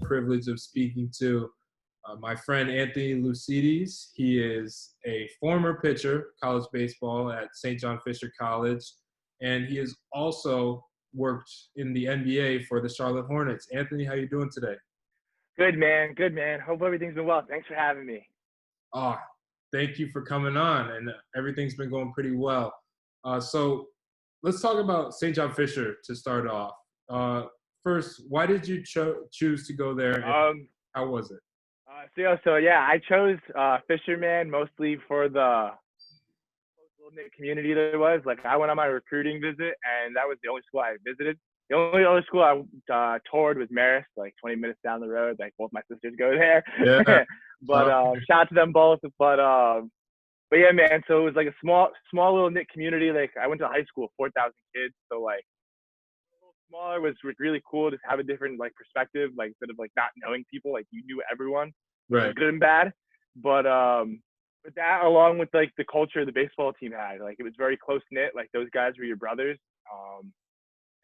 privilege of speaking to my friend Anthony Loussedes. He is a former pitcher, college baseball at St. John Fisher College, and he has also worked in the NBA for the Charlotte Hornets. Anthony, how you doing today? Good, man. Good, man. Hope everything's been well. Thanks for having me. Oh, thank you for coming on, and everything's been going pretty well. So let's talk about St. John Fisher to start off. First, why did you choose to go there, and how was it? I chose Fisherman mostly for the little knit community there was. Like, I went on my recruiting visit, and that was the only school I visited. The only other school I toured was Marist, like 20 minutes down the road. Like, both my sisters go there. Yeah. But shout out to them both. But yeah, man. So it was like a small little knit community. Like, I went to high school, 4,000 kids. So like, a little smaller was really cool to have a different like perspective. Like, instead of like not knowing people, like you knew everyone, Right. good and bad. But that, along with like the culture the baseball team had, like it was very close knit. Like, those guys were your brothers.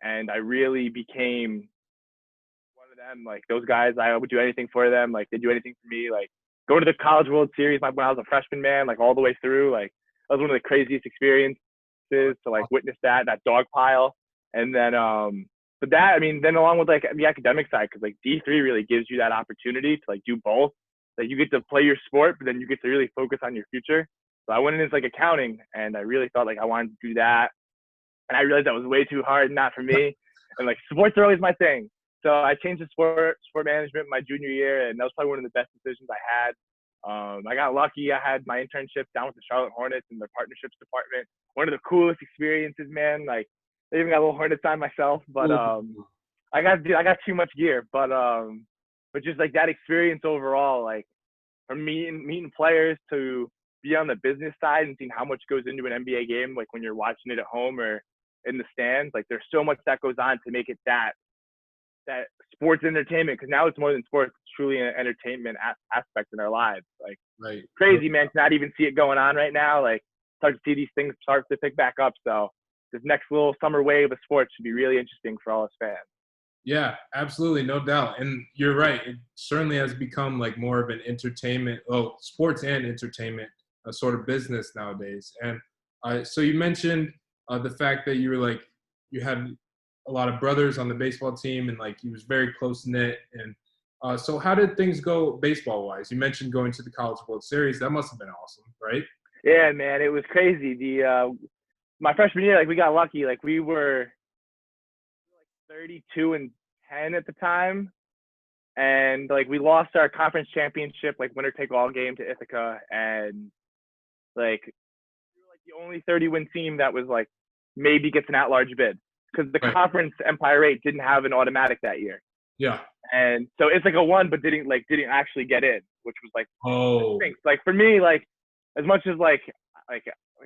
And I really became one of them. Like, those guys, I would do anything for them. Like, they'd do anything for me. Like, going to the College World Series when I was a freshman, man, like all the way through. Like, that was one of the craziest experiences to like witness that dog pile. And then, but that, I mean, then along with like the academic side, because like D3 really gives you that opportunity to like do both. Like, you get to play your sport, but then you get to really focus on your future. So I went in as like accounting, and I really thought like I wanted to do that. And I realized that was way too hard, not for me. And like, sports are always my thing. So I changed to sport management my junior year, and that was probably one of the best decisions I had. I got lucky. I had my internship down with the Charlotte Hornets in their partnerships department. One of the coolest experiences, man. Like, they even got a little Hornets on myself, but I got too much gear. But just like that experience overall, like from meeting players to be on the business side and seeing how much goes into an NBA game, like when you're watching it at home or in the stands, like there's so much that goes on to make it that sports entertainment, because now it's more than sports, it's truly an entertainment aspect in our lives. Like, Right. Crazy, man, to not even see it going on right now. Like, start to see these things start to pick back up. So this next little summer wave of sports should be really interesting for all us fans. Yeah, absolutely, no doubt. And you're right. It certainly has become like more of an entertainment, sports and entertainment sort of business nowadays. And so you mentioned the fact that you had a lot of brothers on the baseball team, and like you was very close knit. And so how did things go baseball wise? You mentioned going to the College World Series. That must have been awesome, right? Yeah, man, it was crazy. My freshman year, like, we got lucky. Like, we were like 32-10 at the time, and like we lost our conference championship, like winner take all game to Ithaca, and like we were like the only 30-win team that was like maybe gets an at-large bid, because the Right. conference Empire 8 didn't have an automatic that year. Yeah. And so Ithaca won, but didn't actually get in, which was like, Oh. like for me, like as much as like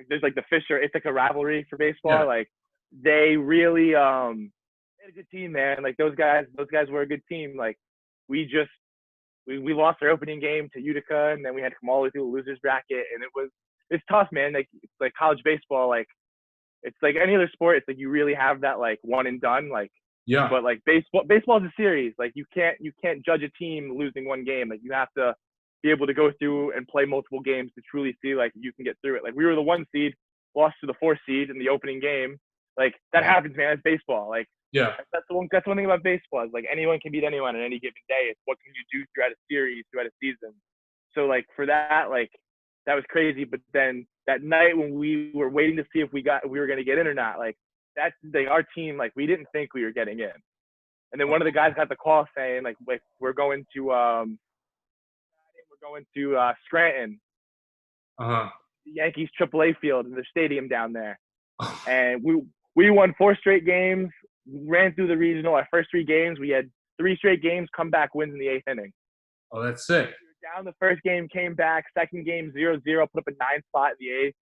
there's like the Fisher Ithaca rivalry for baseball, Yeah. like they really they had a good team, man. Like those guys were a good team. Like we lost our opening game to Utica, and then we had to come all the way through the losers bracket, and it's tough, man. Like, it's like college baseball, like it's like any other sport. It's like you really have that like one and done, like. Yeah. But like baseball is a series. Like you can't judge a team losing one game. Like you have to be able to go through and play multiple games to truly see like you can get through it. Like we were the 1 seed, lost to the 4 seed in the opening game. Like that happens, man. It's baseball. Like Yeah. that's one thing about baseball is like anyone can beat anyone on any given day. It's what can you do throughout a series, throughout a season. So like for that, like that was crazy. But then that night when we were waiting to see if we were going to get in or not, like that's like our team, like we didn't think we were getting in. And then one of the guys got the call saying like we're going to Scranton, Uh-huh. the Yankees AAA field in the stadium down there. And we won 4 straight games, ran through the regional. Our first 3 games, we had 3 straight games, comeback wins in the 8th inning. Oh, that's sick. We were down the first game, came back. Second game, 0-0, put up a 9 spot in the 8th.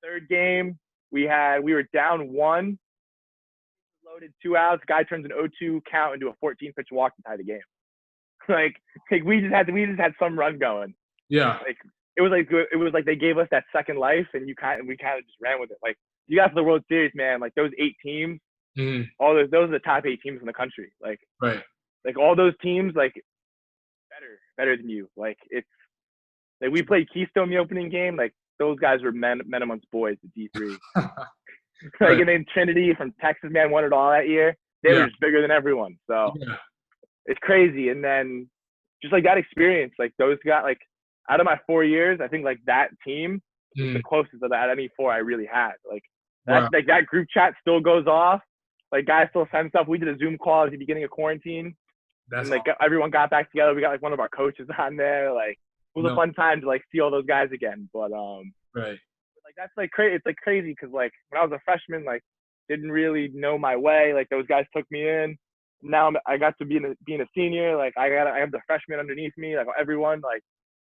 Third game, we were down 1, loaded 2 outs. Guy turns an 0-2 count into a 14-pitch walk to tie the game. like we just had some run going. Yeah. Like it was like they gave us that second life, and we kind of just ran with it. Like you got to the World Series, man. Like those 8 teams, Mm-hmm. those are the top 8 teams in the country. Like Right. like all those teams, like better than you. Like it's like we played Keystone the opening game. Like those guys were men amongst boys at D3. Like, and then Trinity from Texas, man, won it all that year. They were just bigger than everyone. So it's crazy. And then just like that experience, like those guys, like out of my 4 years, I think like that team is the closest of that any 4 I really had. Like that, like that group chat still goes off. Like guys still send stuff. We did a Zoom call at the beginning of quarantine. And like everyone got back together. We got like one of our coaches on there. Like it was a fun time to like see all those guys again. But like that's like crazy. It's like crazy because like when I was a freshman, like didn't really know my way. Like those guys took me in. Now I got to being a senior. Like I have the freshmen underneath me. Like everyone, like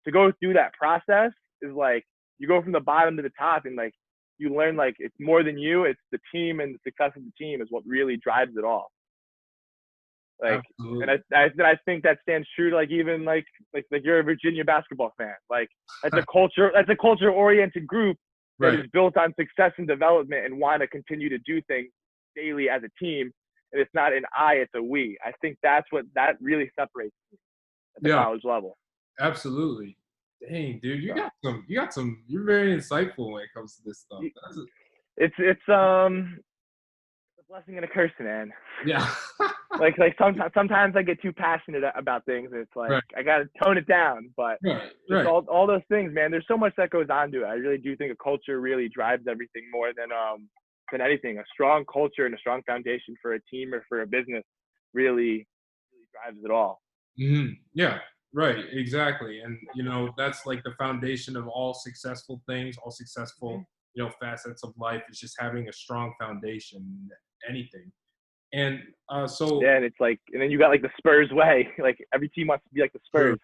to go through that process is like you go from the bottom to the top, and like you learn like it's more than you. It's the team, and the success of the team is what really drives it all. Like, and I think that stands true to like even like you're a Virginia basketball fan. Like that's a culture oriented group that is built on success and development and want to continue to do things daily as a team. And it's not an I, it's a we. I think that really separates me at the college level. Absolutely. Dang, dude, you got some. You're very insightful when it comes to this stuff. It's a blessing and a curse, man. Yeah. like sometimes I get too passionate about things, and it's like I gotta tone it down. But all those things, man. There's so much that goes on to it. I really do think a culture really drives everything more than anything. A strong culture and a strong foundation for a team or for a business really drives it all. Mm-hmm. Yeah. Right, exactly. And, you know, that's like the foundation of all successful things, all successful, you know, facets of life is just having a strong foundation in anything. And so. Yeah, and it's like, and then you got like the Spurs way. Like every team wants to be like the Spurs.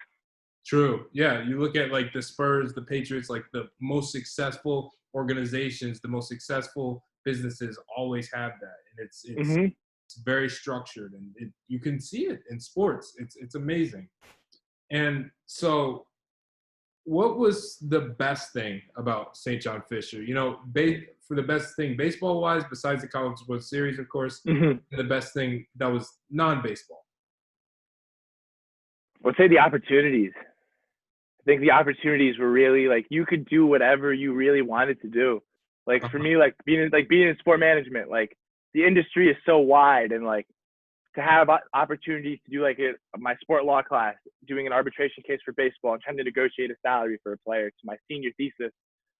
True. Yeah, you look at like the Spurs, the Patriots, like the most successful organizations, the most successful businesses always have that. And it's very structured, and you can see it in sports. It's amazing. And so what was the best thing about St. John Fisher? You know, for the best thing baseball-wise, besides the College World Series, of course, and the best thing that was non-baseball? I would say the opportunities. I think the opportunities were really, like, you could do whatever you really wanted to do. Like, for me, like, being in sport management, like, the industry is so wide, and, like, to have opportunities to do like my sport law class, doing an arbitration case for baseball and trying to negotiate a salary for a player, to my senior thesis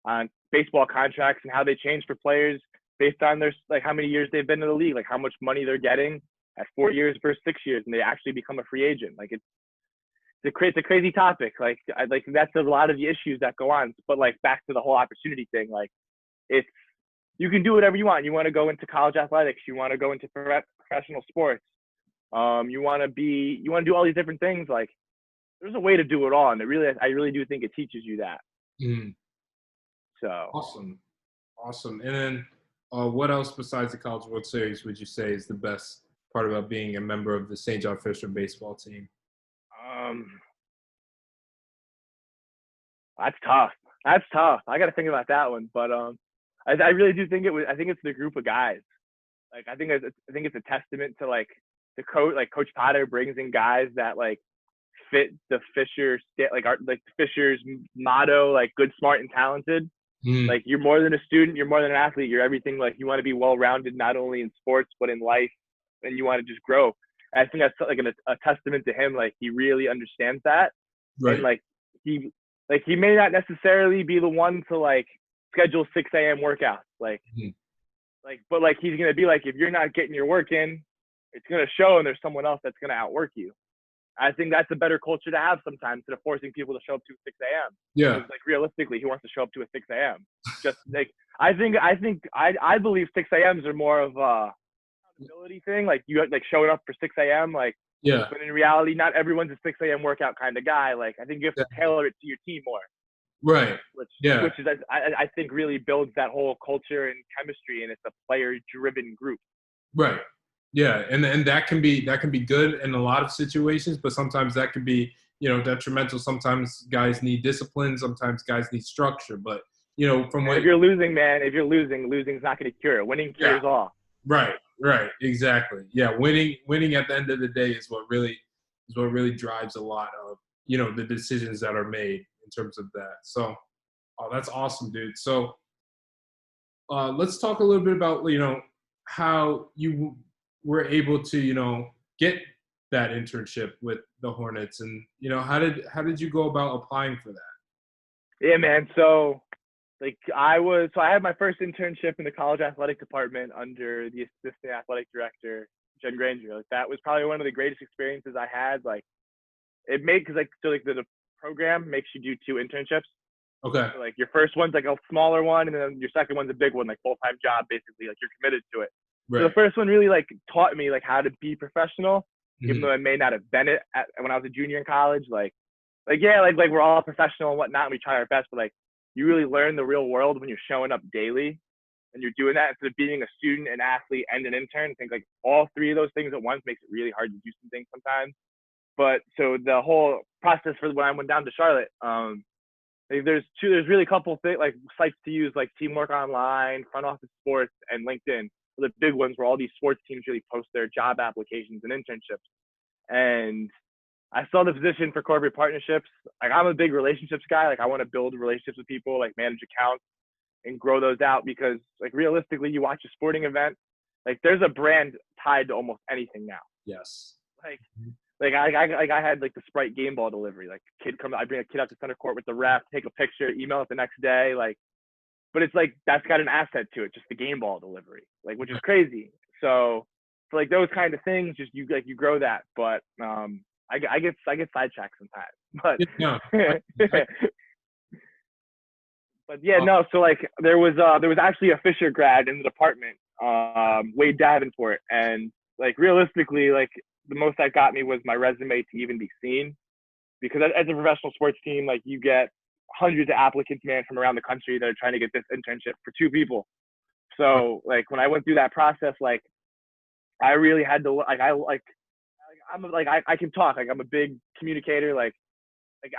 on baseball contracts and how they change for players based on their, like, how many years they've been in the league, like how much money they're getting at 4 years versus 6 years, and they actually become a free agent. Like it's a crazy topic. Like that's a lot of the issues that go on. But like back to the whole opportunity thing, like you can do whatever you want. You want to go into college athletics, you want to go into professional sports. You want to do all these different things. Like there's a way to do it all. And I really do think it teaches you that. So awesome. And then what else besides the College World Series would you say is the best part about being a member of the St. John Fisher baseball team? That's tough. I got to think about that one. But I really do think I think it's the group of guys. Like I think it's a testament to like the coach. Like Coach Potter brings in guys that like fit the Fisher like Fisher's motto, like good, smart, and talented. Like you're more than a student, you're more than an athlete, you're everything. Like you want to be well-rounded, not only in sports but in life, and you want to just grow. And I think that's like a testament to him. Like he really understands that, and like he may not necessarily be the one to like schedule 6 a.m. workouts, but like he's gonna be like, if you're not getting your work in, it's gonna show, and there's someone else that's gonna outwork you. I think that's a better culture to have sometimes, instead of forcing people to show up to 6 a.m. Yeah. Because, like, realistically, he wants to show up to a 6 a.m. Just like I believe 6 a.m.s are more of a accountability thing. Like you like showing up for 6 a.m. Like, yeah. But in reality, not everyone's a 6 a.m. workout kind of guy. Like I think you have to tailor it to your team more. Right. Which is I think really builds that whole culture and chemistry, and it's a player-driven group. Right. Yeah, and that can be good in a lot of situations, but sometimes that can be, you know, detrimental. Sometimes guys need discipline, sometimes guys need structure. But you know, if you're losing, man, losing's not going to cure it. Winning cures all. Right, exactly. Yeah, winning at the end of the day is what really is what really drives a lot of, the decisions that are made in terms of that. So, oh, that's awesome, dude. So, let's talk a little bit about, how you were able to, get that internship with the Hornets, and, how did you go about applying for that? Yeah, man. So I had my first internship in the college athletic department under the assistant athletic director, Jen Granger. Like that was probably one of the greatest experiences I had. Like because the program makes you do 2 internships. Okay. So, like your first one's like a smaller one, and then your second one's a big one, like full-time job, basically. Like you're committed to it. Right. So the first one really like taught me like how to be professional, even Mhm. though I may not have been it when I was a junior in college. Like we're all professional and whatnot, and we try our best, but like you really learn the real world when you're showing up daily and you're doing that instead of being a student, an athlete, and an intern. I think like all 3 of those things at once makes it really hard to do some things sometimes. But so the whole process for when I went down to Charlotte, there's really a couple things like sites to use, like Teamwork Online, Front Office Sports, and LinkedIn. The big ones where all these sports teams really post their job applications and internships. And I saw the position for corporate partnerships. Like I'm a big relationships guy. Like I want to build relationships with people, like manage accounts and grow those out, because like realistically, you watch a sporting event, like there's a brand tied to almost anything now. Yes. I had like the Sprite game ball delivery. Like I bring a kid out to center court with the ref, take a picture, email it the next day. Like, but it's like that's got an asset to it, just the game ball delivery, like which is crazy. So for like those kind of things, just you grow that. But I get sidetracked sometimes. But but yeah, no. So like there was actually a Fisher grad in the department, Wade Davenport, and like realistically, like the most that got me was my resume to even be seen, because as a professional sports team, like you get hundreds of applicants, man, from around the country that are trying to get this internship for 2 people. So like when I went through that process, like I really had to I can talk, like I'm a big communicator, like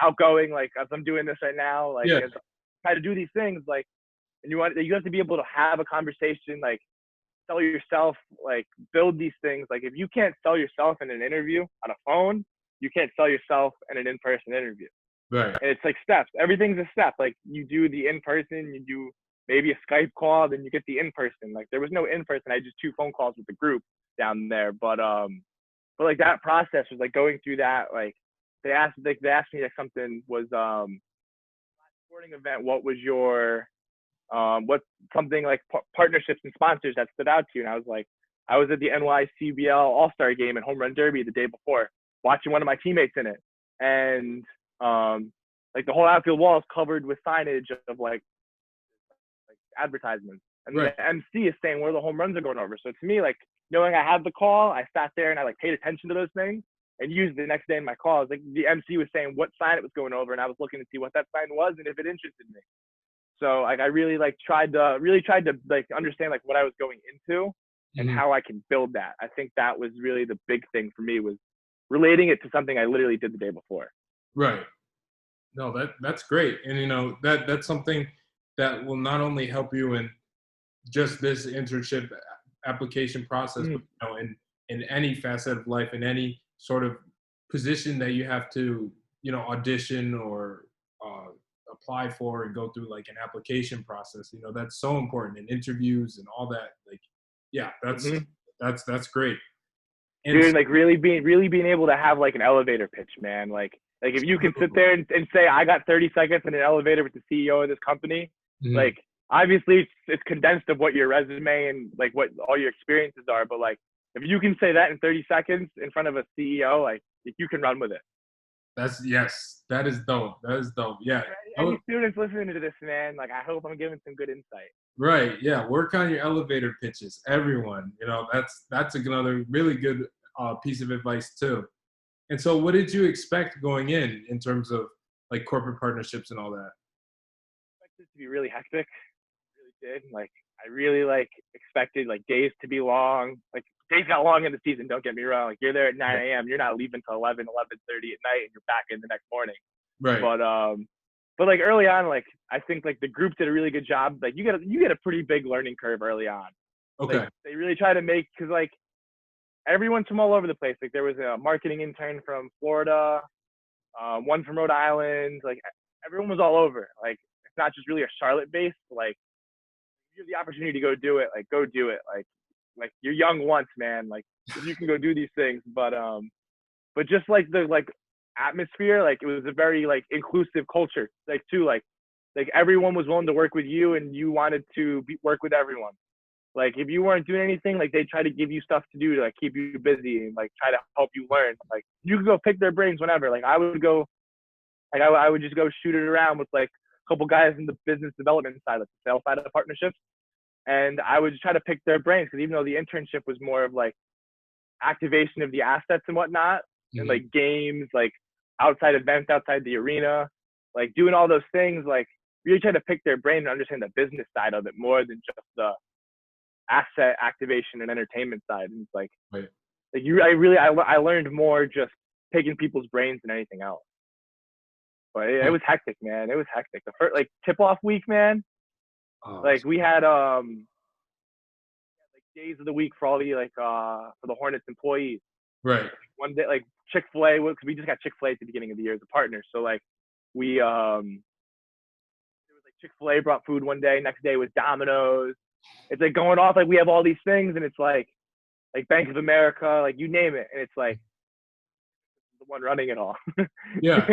outgoing, like as I'm doing this right now, like Yeah. as I try to do these things, like, and you have to be able to have a conversation, like sell yourself, like build these things. Like if you can't sell yourself in an interview on a phone, you can't sell yourself in an in-person interview. Right. And it's like steps. Everything's a step. Like you do the in-person, you do maybe a Skype call, then you get the in-person. Like there was no in-person. I had just 2 phone calls with the group down there. But like that process was like going through that. Like they asked me like something was sporting event. What was your what something like partnerships and sponsors that stood out to you? And I was like, I was at the NYCBL AllStar Game and Home Run Derby the day before, watching one of my teammates in it, and like the whole outfield wall is covered with signage of like advertisements, and Right. the MC is saying where the home runs are going over. So to me, like knowing I had the call, I sat there and I like paid attention to those things and used the next day in my calls. Like the MC was saying what sign it was going over, and I was looking to see what that sign was and if it interested me. So like I really like tried to like understand like what I was going into and how I can build that. I think that was really the big thing for me, was relating it to something I literally did the day before. Right. No, that's great. And that's something that will not only help you in just this internship application process, but in any facet of life, in any sort of position that you have to, audition or apply for and go through like an application process. That's so important in interviews and all that. Like, yeah, that's great. And dude, like really being able to have like an elevator pitch, man. Like if you can sit there and say I got 30 seconds in an elevator with the CEO of this company, like obviously it's condensed of what your resume and like what all your experiences are, but like if you can say that in 30 seconds in front of a CEO, like if you can run with it. That is dope. That is dope. Yeah. Any students listening to this, man, like I hope I'm giving some good insight. Right. Yeah. Work on your elevator pitches. Everyone. That's another really good piece of advice too. And so, what did you expect going in terms of like corporate partnerships and all that? I expected it to be really hectic. I really did. Like I really like expected like days to be long. Like days got long in the season. Don't get me wrong. Like you're there at 9 a.m. You're not leaving till 11:30 at night, and you're back in the next morning. Right. But like early on, like I think like the group did a really good job. Like you get a pretty big learning curve early on. Okay. Like, they really try to make, because like everyone's from all over the place. Like there was a marketing intern from Florida, one from Rhode Island. Like everyone was all over. Like it's not just really a Charlotte base, but like if you have the opportunity to go do it, like go do it. Like you're young once, man. Like if you can go do these things, but just like the like atmosphere, like it was a very like inclusive culture. Like too, like everyone was willing to work with you, and you wanted to work with everyone. Like if you weren't doing anything, like they try to give you stuff to do to like keep you busy and like try to help you learn. Like you could go pick their brains whenever. Like I would go, like I would just go shoot it around with like a couple guys in the business development side, like the sales side of the partnerships, and I would just try to pick their brains because even though the internship was more of like activation of the assets and whatnot, and like games, like outside events outside the arena, like doing all those things, like really try to pick their brain and understand the business side of it more than just the asset activation and entertainment side. And it's like, right. like I learned more just picking people's brains than anything else. But it was hectic, man. It was hectic. The first like tip off week, man. Like we had like days of the week for all the like for the Hornets employees. Right. One day like Chick-fil-A, because we just got Chick-fil-A at the beginning of the year as a partner. So like we there was like Chick-fil-A brought food one day, next day was Domino's. It's like going off like we have all these things, and it's like Bank of America, like you name it, and it's like the one running it all. Yeah.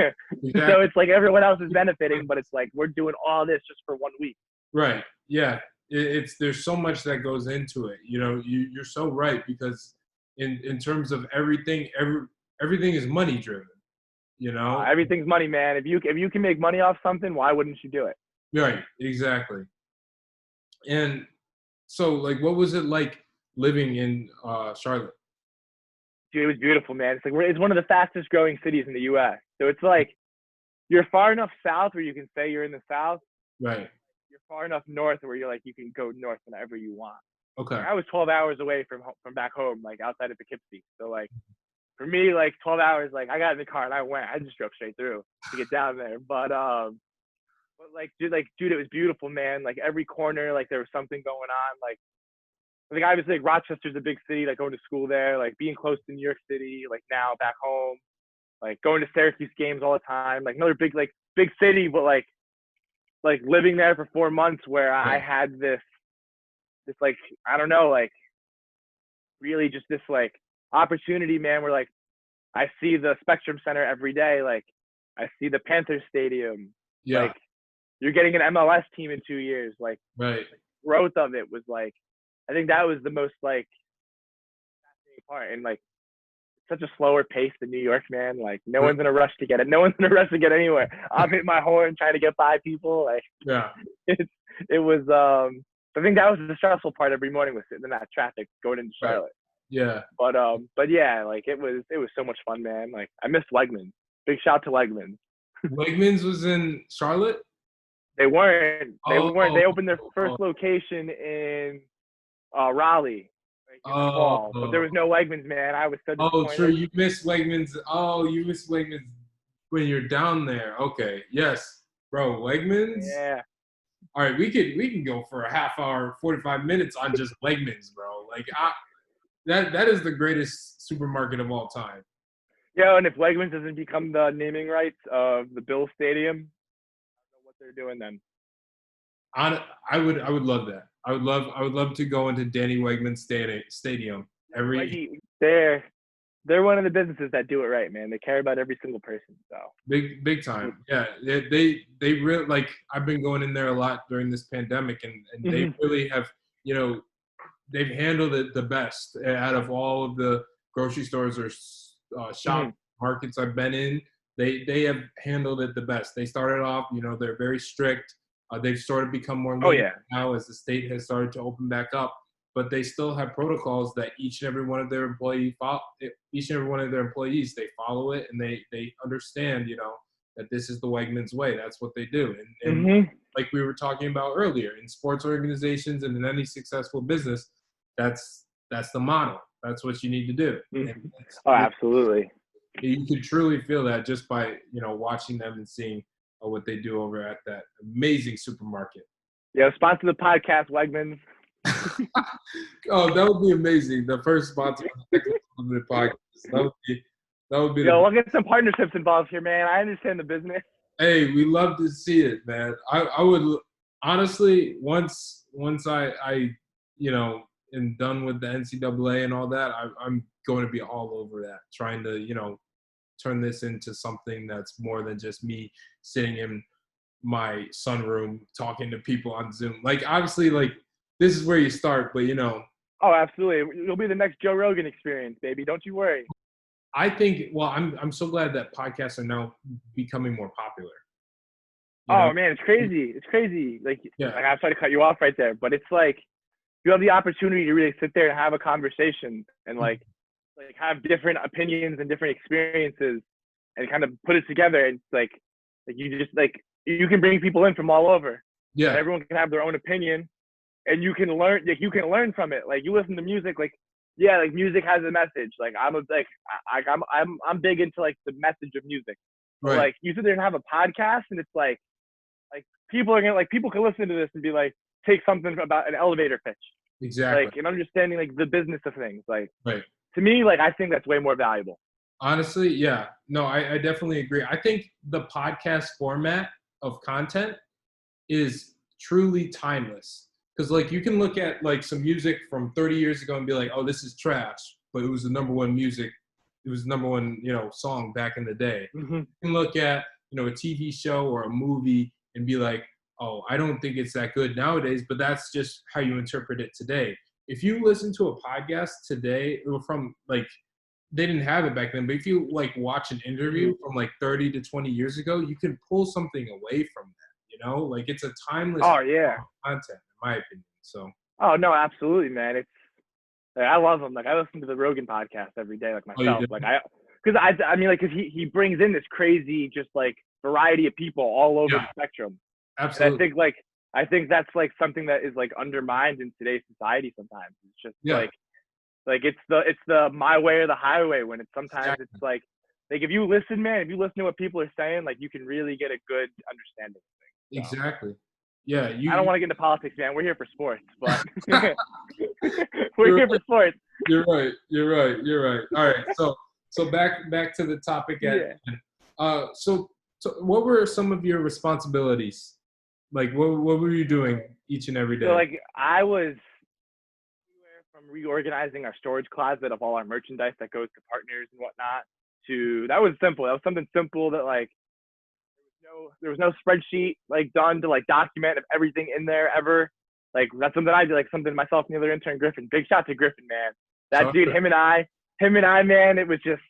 Exactly. So it's like everyone else is benefiting, but it's like we're doing all this just for 1 week. Right. Yeah. It's there's so much that goes into it. You know, you're so right, because in terms of everything is money driven. You know, everything's money, man. If you can make money off something, why wouldn't you do it? Right. Exactly. And so, like, what was it like living in Charlotte? Dude, it was beautiful, man. It's one of the fastest growing cities in the U.S. So it's like you're far enough south where you can say you're in the South. Right. You're far enough north where you're like you can go north whenever you want. Okay. Like, I was 12 hours away from back home, like outside of Poughkeepsie. So like for me, like 12 hours, like I got in the car and I went. I just drove straight through to get down there. But dude, it was beautiful, man. Like every corner, like there was something going on. Like obviously, like Rochester's a big city. Like going to school there, like being close to New York City. Like now back home, like going to Syracuse games all the time. Like another big city, but like living there for 4 months where I had this like I don't know, like really just this like opportunity, man. Where like I see the Spectrum Center every day. Like I see the Panthers Stadium. Yeah. Like you're getting an MLS team in 2 years. Like right. Growth of it was like, I think that was the most like fascinating part. And like such a slower pace than New York, man. Like no one's in a rush to get it. No one's in a rush to get anywhere. I'm hitting my horn trying to get by people. Like it was I think that was the stressful part every morning, was sitting in that traffic going into Charlotte. Yeah. But yeah, like it was so much fun, man. Like I miss Wegmans. Big shout to Wegmans. Wegmans was in Charlotte? They weren't. They opened their first location in Raleigh in the fall, but there was no Wegmans, man. I was so disappointed. Oh, true. You missed Wegmans. Oh, you missed Wegmans when you're down there. Okay. Yes, bro. Wegmans. Yeah. All right, we can go for a half hour, 45 minutes on just Wegmans, bro. Like that is the greatest supermarket of all time. Yeah, and if Wegmans doesn't become the naming rights of the Bills Stadium, I don't know what they're doing then. I would love that. I would love to go into Danny Wegman Stadium every. They're one of the businesses that do it right, man. They care about every single person. So big time. Yeah, they really, like, I've been going in there a lot during this pandemic, and they really have, you know, they've handled it the best out of all of the grocery stores or shop markets I've been in. They have handled it the best. They started off, you know, they're very strict. They've sort of become more lenient now as the state has started to open back up, but they still have protocols that each and every one of their employees, they follow it, and they understand, you know, that this is the Wegmans way. That's what they do. And like we were talking about earlier, in sports organizations and in any successful business, that's the model. That's what you need to do. Oh, absolutely. You could truly feel that just by, you know, watching them and seeing what they do over at that amazing supermarket. Yeah, sponsor the podcast, Wegmans. Oh, that would be amazing. The first sponsor of the Echols Unlimited podcast. That would be Yo, the. we'll get some partnerships involved here, man. I understand the business. Hey, we love to see it, man. I would honestly once I am done with the NCAA and all that, I'm going to be all over that, trying to turn this into something that's more than just me sitting in my sunroom talking to people on Zoom. Like obviously, like this is where you start, but Oh, absolutely. You'll be the next Joe Rogan experience, baby. Don't you worry. I think. Well, I'm so glad that podcasts are now becoming more popular. Oh man, it's crazy. It's crazy. Like I'm sorry to cut you off right there, but it's like you have the opportunity to really sit there and have a conversation and like have different opinions and different experiences and kind of put it together. And it's like you just you can bring people in from all over. Yeah. And everyone can have their own opinion, and you can learn. Like you can learn from it. Like you listen to music. Like music has a message. Like I'm big into like the message of music. Right. Like you sit there and have a podcast, and it's like people are gonna people can listen to this and be like, take something about an elevator pitch. Exactly. Like and understanding like the business of things. Like right. To me, like I think that's way more valuable. Honestly, yeah. No, I definitely agree. I think the podcast format of content is truly timeless. Because like you can look at like some music from 30 years ago and be like, oh, this is trash, but it was the number one music. It was the number one, song back in the day. Mm-hmm. You can look at, a TV show or a movie and be like, oh, I don't think it's that good nowadays, but that's just how you interpret it today. If you listen to a podcast today from like, they didn't have it back then, but if you like watch an interview from like 30 to 20 years ago, you can pull something away from that, like it's a timeless content in my opinion. So. Oh no, absolutely, man. I love him. Like I listen to the Rogan podcast every day, like myself. Because he brings in this crazy, just like variety of people all over the spectrum. Absolutely. And I think that's like something that is like undermined in today's society sometimes. It's just like it's the my way or the highway when it's sometimes it's like if you listen to what people are saying, like you can really get a good understanding of things. So. Exactly. Yeah. I don't want to get into politics, man. We're here for sports, but we're here for sports. You're right. All right. So back to the topic at so what were some of your responsibilities? Like what were you doing each and every day? So like I was anywhere from reorganizing our storage closet of all our merchandise that goes to partners and whatnot that was simple. That was something simple that like there was no spreadsheet like done to like document everything in there ever. Like that's something I did, like something myself and the other intern Griffin. Big shout to Griffin, man. That dude, him and I, man, it was just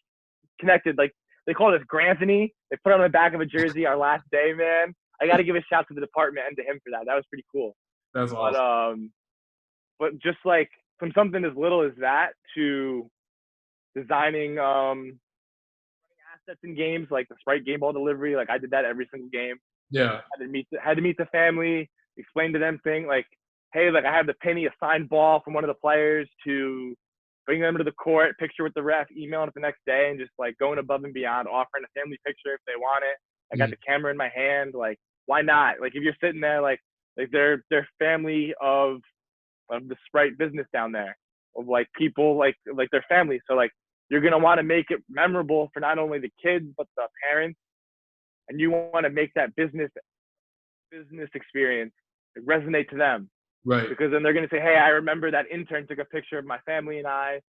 connected. Like they called us Granthony. They put it on the back of a jersey our last day, man. I got to give a shout to the department and to him for that. That was pretty cool. That's awesome. But just like from something as little as that to designing assets in games, like the Sprite game ball delivery. Like I did that every single game. Yeah. Had to meet the family, explain to them things like, hey, like I have the penny, a signed ball from one of the players to bring them to the court, picture with the ref, emailing it the next day, and just like going above and beyond, offering a family picture if they want it. I got the camera in my hand. Like, why not? Like if you're sitting there, like they're family of the Sprite business down there, of like people like their family. So like you're gonna want to make it memorable for not only the kids but the parents, and you want to make that business experience resonate to them. Right. Because then they're gonna say, hey, I remember that intern took a picture of my family and I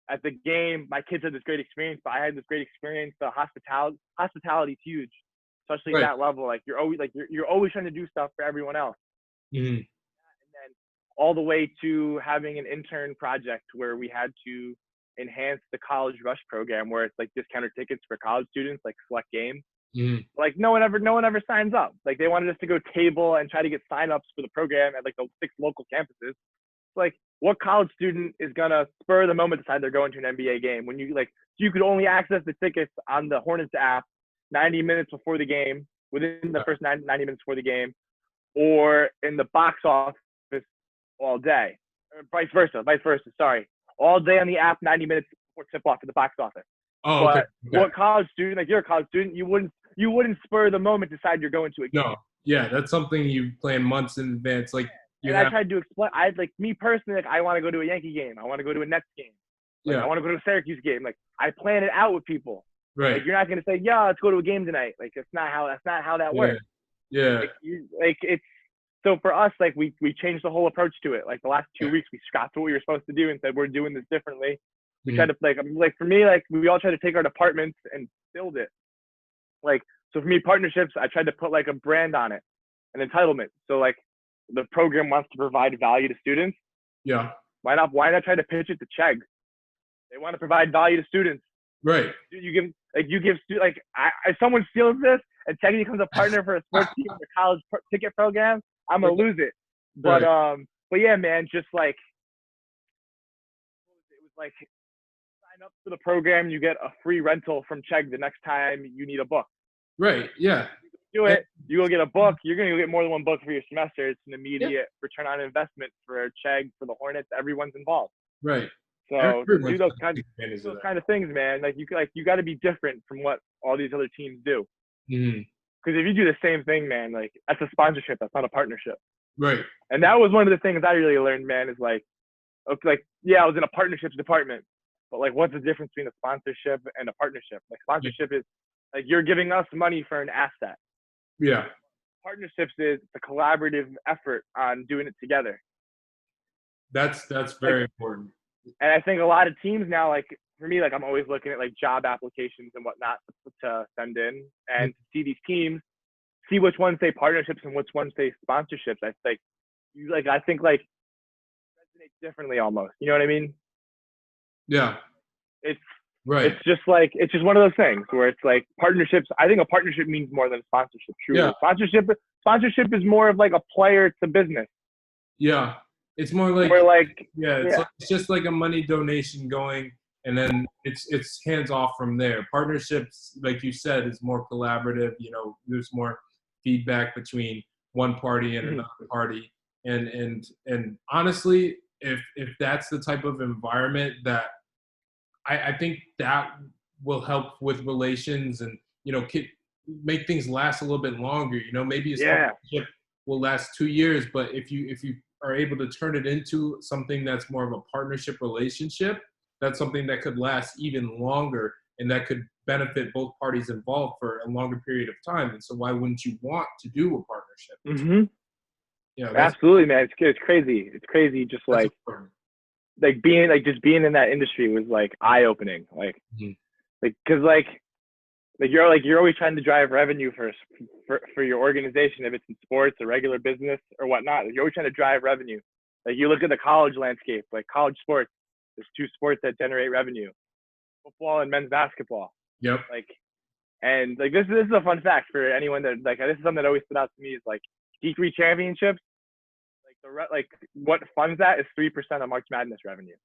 at the game. My kids had this great experience, but I had this great experience. The hospitality is huge, especially at that level. Like you're always trying to do stuff for everyone else. Mm-hmm. And then all the way to having an intern project where we had to enhance the college rush program, where it's like discounted tickets for college students, like select games. Mm-hmm. Like no one ever signs up. Like they wanted us to go table and try to get signups for the program at like the 6 local campuses. Like what college student is gonna spur the moment decide they're going to an NBA game when you could only access the tickets on the Hornets app 90 minutes before the game, within the first 90 minutes before the game, or in the box office all day, or vice versa. Sorry, all day on the app, 90 minutes before tip off at the box office. Oh, okay. What college student, like you're a college student, you wouldn't spur the moment decide you're going to a game. No, yeah, that's something you plan months in advance. Like You I have, tried to explain. Me personally, like I want to go to a Yankee game. I want to go to a Nets game. Like, yeah, I want to go to a Syracuse game. Like I plan it out with people. right, Like you're not gonna say, yeah, let's go to a game tonight. Like that's not how that yeah, works. yeah, It's so for us, like we changed the whole approach to it. Like the last 2 weeks, we got to what we were supposed to do and said we're doing this differently. We tried to like for me, like we all tried to take our departments and build it. Like so for me, partnerships, I tried to put like a brand on it, an entitlement. So like the program wants to provide value to students. yeah, Why not try to pitch it to Chegg? They want to provide value to students. right. If someone steals this and Chegg becomes a partner for a sports team or college ticket program, I'm gonna lose it. But yeah, man, just like it was like sign up for the program, you get a free rental from Chegg the next time you need a book. Right. Yeah. Do it. You go get a book. You're gonna go get more than one book for your semester. It's an immediate return on investment for Chegg, for the Hornets. Everyone's involved. Right. So do those kind of things, man. Like you got to be different from what all these other teams do. Mm-hmm. Because if you do the same thing, man, like that's a sponsorship. That's not a partnership. Right. And that was one of the things I really learned, man. Is like, yeah, I was in a partnerships department, but like, what's the difference between a sponsorship and a partnership? Like, sponsorship is like you're giving us money for an asset. Yeah. Partnerships is a collaborative effort on doing it together. That's very important. And I think a lot of teams now, like for me, like I'm always looking at like job applications and whatnot to send in and see these teams, see which ones say partnerships and which ones say sponsorships. I think resonate differently almost. You know what I mean? Yeah. It's right. It's just one of those things where it's like partnerships. I think a partnership means more than a sponsorship. Truly, yeah. Sponsorship is more of like a player to business. Yeah. It's more like it's just like a money donation going, and then it's hands off from there. Partnerships, like you said, is more collaborative. You know, there's more feedback between one party and another party, and honestly, if that's the type of environment that I think that will help with relations and make things last a little bit longer. You know, maybe a partnership will last 2 years, but if you are able to turn it into something that's more of a partnership relationship, that's something that could last even longer and that could benefit both parties involved for a longer period of time. And so why wouldn't you want to do a partnership? Mm-hmm. Yeah, absolutely, man. It's crazy. It's crazy. Just like being in that industry was like eye opening. Like, because you're always trying to drive revenue for your organization, if it's in sports or regular business or whatnot. You're always trying to drive revenue. Like you look at the college landscape, like college sports, there's 2 sports that generate revenue: football and men's basketball. Yep. And this is a fun fact for anyone that this is something that always stood out to me is like D3 championships. What funds that is 3% of March Madness revenue.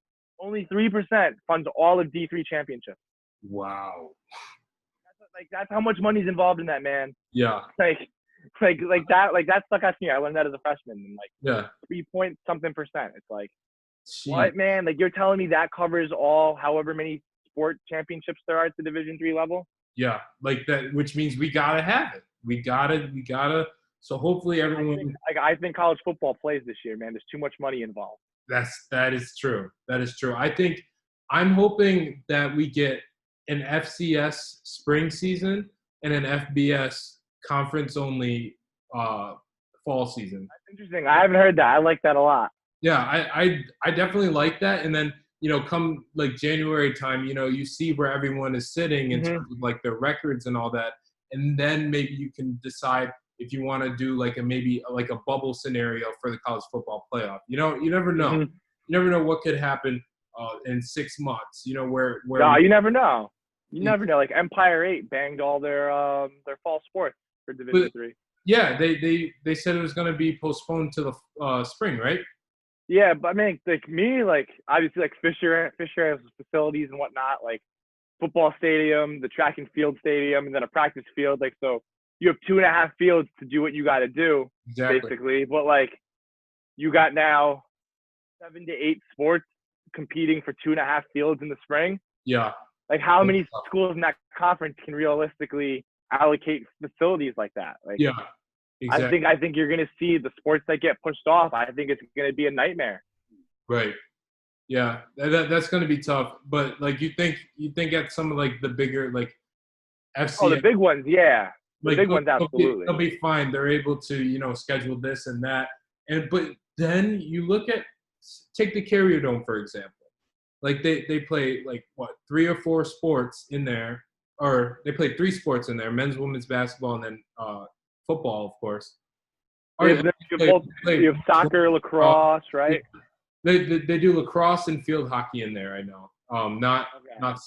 Only 3% funds all of D3 championships. Wow. That's how much money's involved in that, man. Yeah. That stuck out to me. I learned that as a freshman. And 3-point-something%. It's like, what, man? Like, you're telling me that covers all however many sport championships there are at the Division III level? Yeah, like that, which means we gotta have it. We gotta. So hopefully everyone. I think college football plays this year, man. There's too much money involved. That is true. That is true. I'm hoping that we get an FCS spring season and an FBS conference only fall season. That's interesting. I haven't heard that. I like that a lot. Yeah, I definitely like that. And then, come like January time, you see where everyone is sitting in terms of like their records and all that. And then maybe you can decide if you want to do like a bubble scenario for the college football playoff. You never know. You never know what could happen in 6 months. Where no, you never know. You never know. Like Empire 8 banged all their fall sports for Division III. Yeah, they said it was going to be postponed to the spring, right? Yeah, but I mean, obviously, Fisher has facilities and whatnot, like football stadium, the track and field stadium, and then a practice field. Like, so you have 2.5 fields to do what you got to do, basically. But you got now 7 to 8 sports competing for 2.5 fields in the spring. Yeah. Like, how many schools in that conference can realistically allocate facilities like that? Yeah. Exactly. I think you're gonna see the sports that get pushed off. I think it's gonna be a nightmare. Right. Yeah, that's going to be tough. But like, you think at some of like the bigger like Oh, the FCS, big ones, yeah. The like big ones, absolutely. they'll be fine. They're able to schedule this and that. And but then you look at, take the Carrier Dome for example. Like they play like what, 3 or 4 sports in there, or they play 3 sports in there: men's, women's basketball, and then football, of course. Or You have soccer, lacrosse, right? They do lacrosse and field hockey in there. I know. Not Okay. not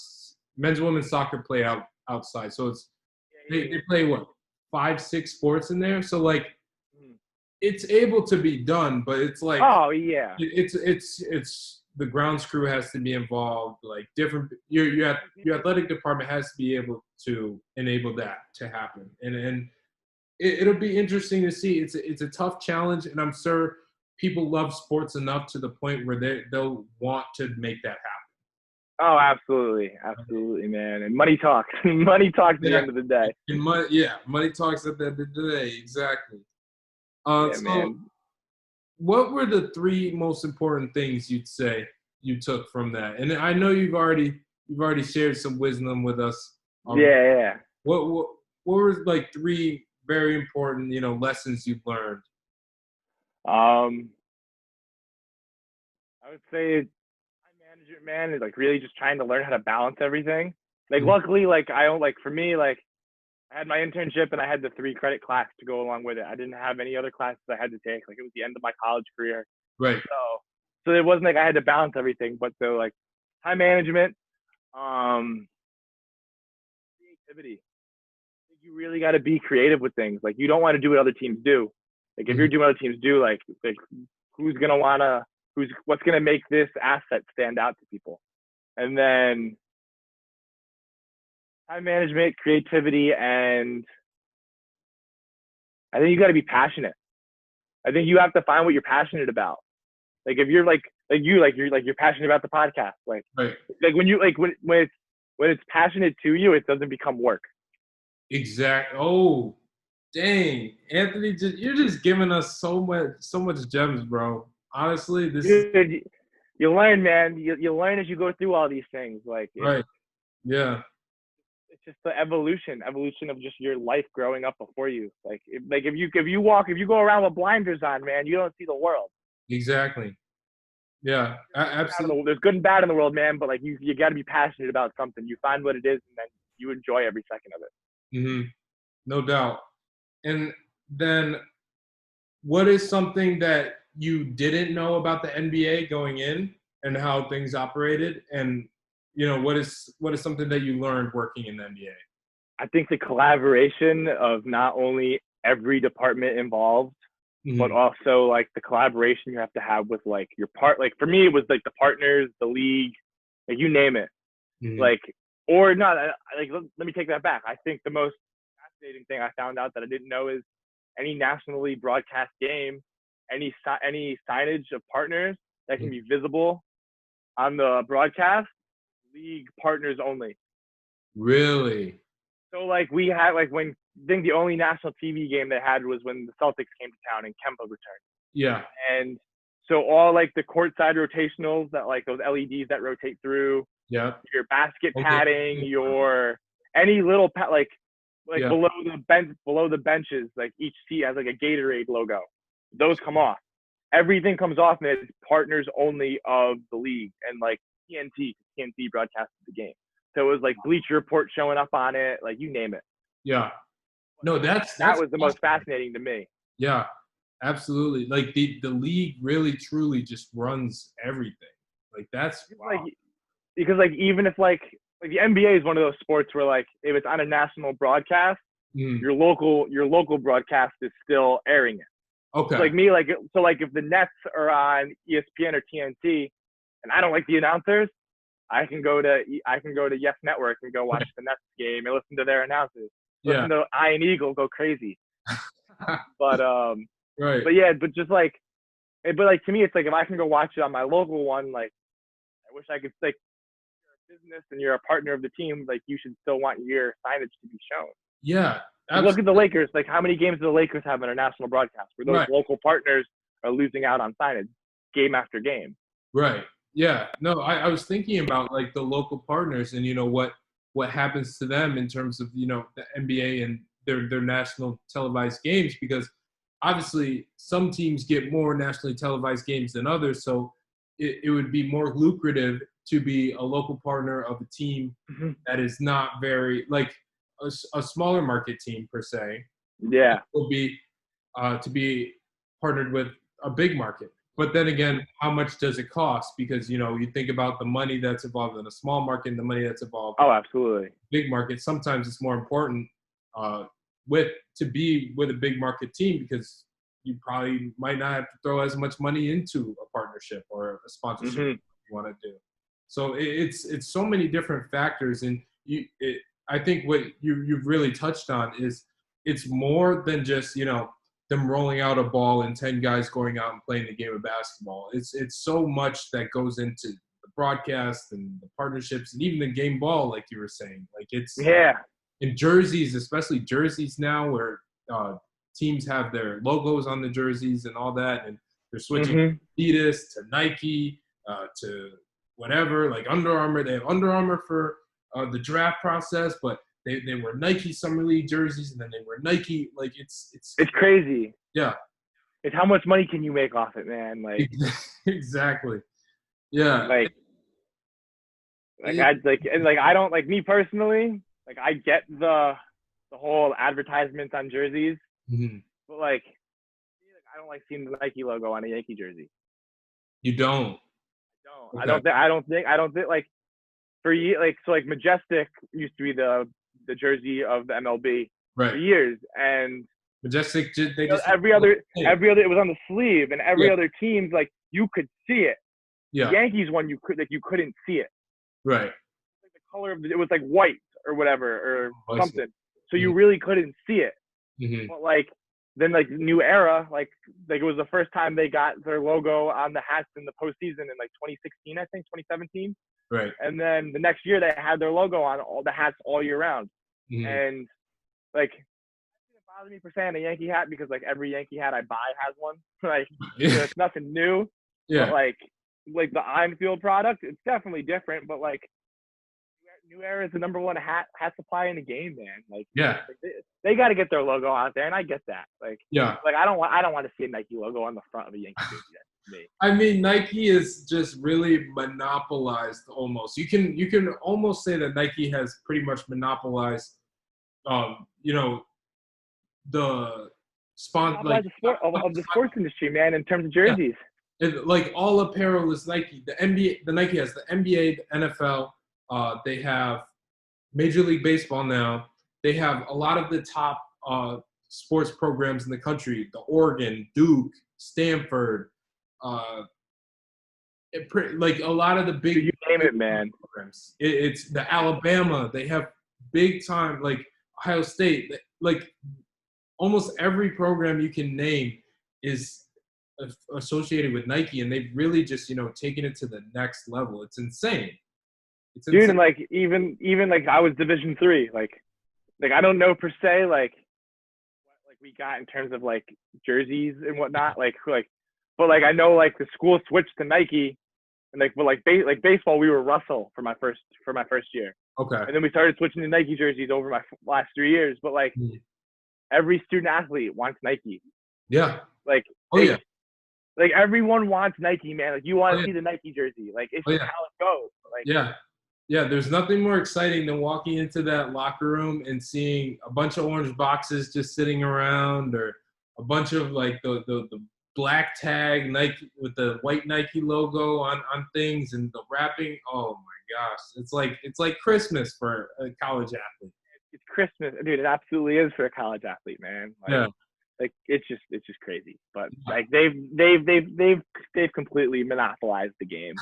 men's, women's soccer play outside. So it's Yeah. they play what, 5, 6 sports in there. So like Mhm. it's able to be done, but it's like Oh, yeah. it's the grounds crew has to be involved. Like different your athletic department has to be able to enable that to happen. And it'll be interesting to see. It's a tough challenge, and I'm sure people love sports enough to the point where they'll want to make that happen. Oh, absolutely. Absolutely, man. And money talks. Money talks at the end of the day. And money talks at the end of the day. Exactly. Yeah, So man. what were the 3 most important things you'd say you took from that? And I know you've already shared some wisdom with us. Yeah. What were like 3 very important, lessons you've learned? I would say time management, man, is like really just trying to learn how to balance everything. Like, Mhm. luckily, like I don't like for me, like I had my internship and I had the 3 credit class to go along with it. I didn't have any other classes I had to take. Like, it was the end of my college career. Right. So it wasn't like I had to balance everything, but so like time management, um, creativity. You really got to be creative with things. Like, you don't want to do what other teams do. Like, if you're doing what other teams do, like what's gonna make this asset stand out to people? And then time management, creativity, and I think you got to be passionate. I think you have to find what you're passionate about. Like, if you're you're passionate about the podcast. Right. Like when you like when it's passionate to you, it doesn't become work. Exact. Oh, dang, Anthony! You're just giving us so much gems, bro. Honestly, this is Dude, you learn, man. You learn as you go through all these things. Like, right. Yeah. it's just the evolution of just your life growing up before you. Like, if you go around with blinders on, man, you don't see the world. Exactly. Yeah. Absolutely. There's good and bad in the world, man. But like, you got to be passionate about something. You find what it is, and then you enjoy every second of it. Mm-hmm. No doubt. And then, what is something that you didn't know about the NBA going in and how things operated? And what is something that you learned working in the NBA? I think the collaboration of not only every department involved, but also like the collaboration you have to have with like your like for me, it was like the partners, the league, like you name it. Like, or not, like, let me take that back. I think the most fascinating thing I found out that I didn't know is any nationally broadcast game, any signage of partners that can be visible on the broadcast, league partners only. Really? So like we had like when I think the only national TV game they had was when the Celtics came to town and Kemba returned. Yeah. And so all like the courtside rotationals, that like those LEDs that rotate through, Yeah. your basket padding, your any little like Yeah. below the benches, like each seat has like a Gatorade logo. Those come off. Everything comes off, and it's partners only of the league, and like TNT broadcasted the game. So it was like Bleacher Report showing up on it, like you name it. Yeah. No, that was the most fascinating to me. Yeah, absolutely. Like the league really truly just runs everything. Like that's wow. Like, because like even if like the NBA is one of those sports where like if it's on a national broadcast, your local broadcast is still airing it. Okay. So like me, like so like if the Nets are on ESPN or TNT, and I don't like the announcers, I can go to Yes Network and go watch the Nets game and listen to their announcers. Listen to Iron Eagle go crazy. But right. But yeah, but to me, it's like if I can go watch it on my local one, like I wish I could. Like, you're a business and you're a partner of the team, like you should still want your signage to be shown. Yeah, Look at the Lakers. Like, how many games do the Lakers have in their national broadcast where those local partners are losing out on signage game after game? Right. Yeah. No, I was thinking about like the local partners and, what happens to them in terms of, the NBA and their national televised games, because obviously some teams get more nationally televised games than others. So it would be more lucrative to be a local partner of a team that is not very like a smaller market team per se. Yeah. Will be to be partnered with a big market. But then again, how much does it cost? Because, you think about the money that's involved in a small market and the money that's involved Oh, absolutely. in a big market. Sometimes it's more important to be with a big market team, because you probably might not have to throw as much money into a partnership or a sponsorship you want to do. So it's so many different factors. And I think what you've really touched on is it's more than just, them rolling out a ball and 10 guys going out and playing the game of basketball. It's so much that goes into the broadcast and the partnerships and even the game ball, like you were saying. Like it's in jerseys, especially jerseys now, where teams have their logos on the jerseys and all that, and they're switching from Adidas to Nike to whatever, like Under Armour. They have Under Armour for the draft process, but they were Nike Summer League jerseys, and then they were Nike. Like it's crazy. Yeah. It's how much money can you make off it, man? Like exactly. Yeah. I don't like, me personally. Like, I get the whole advertisements on jerseys, but like I don't like seeing the Nike logo on a Yankee jersey. You don't? Okay. I don't think like for years, like, so like Majestic used to be the jersey of the MLB for years, and Majestic they just every other it was on the sleeve, and every other team's like you could see it. Yeah. The Yankees one you couldn't see it. Right. Like the color of it was like white or whatever or something, so you really couldn't see it. But like then like New Era, like it was the first time they got their logo on the hats in the postseason in like 2016, I think 2017. Right. And then the next year they had their logo on all the hats all year round. And like it bothers me per se on a Yankee hat, because like every Yankee hat I buy has one. Like it's nothing new. But like the on-field product, it's definitely different. But like New Era is the number one hat supply in the game, man. Like they got to get their logo out there, and I get that. Like like I don't want to see a Nike logo on the front of a Yankee jersey. Me. I mean, Nike is just really monopolized almost. You can almost say that Nike has pretty much monopolized, the the sports industry, man, in terms of jerseys. Like all apparel is Nike. The Nike has the NBA, the NFL. They have Major League Baseball now. They have a lot of the top sports programs in the country: the Oregon, Duke, Stanford. Like a lot of the big, you name it, man. Programs. It's the Alabama. They have big time, like Ohio State. Like almost every program you can name is associated with Nike, and they've really just taken it to the next level. It's insane. Dude, and like even like I was Division III. Like I don't know per se like what like we got in terms of like jerseys and whatnot. But like I know like the school switched to Nike, and like baseball we were Russell for my first year. Okay. And then we started switching to Nike jerseys over my last 3 years. But like every student athlete wants Nike. Yeah. Like like everyone wants Nike, man. Like you want to see the Nike jersey. Like it's just how it goes. Like there's nothing more exciting than walking into that locker room and seeing a bunch of orange boxes just sitting around, or a bunch of like the black tag Nike with the white Nike logo on things, and the wrapping. Oh my gosh, it's like Christmas for a college athlete. It's Christmas, dude. It absolutely is for a college athlete, man. Like it's just crazy. But like they've completely monopolized the game.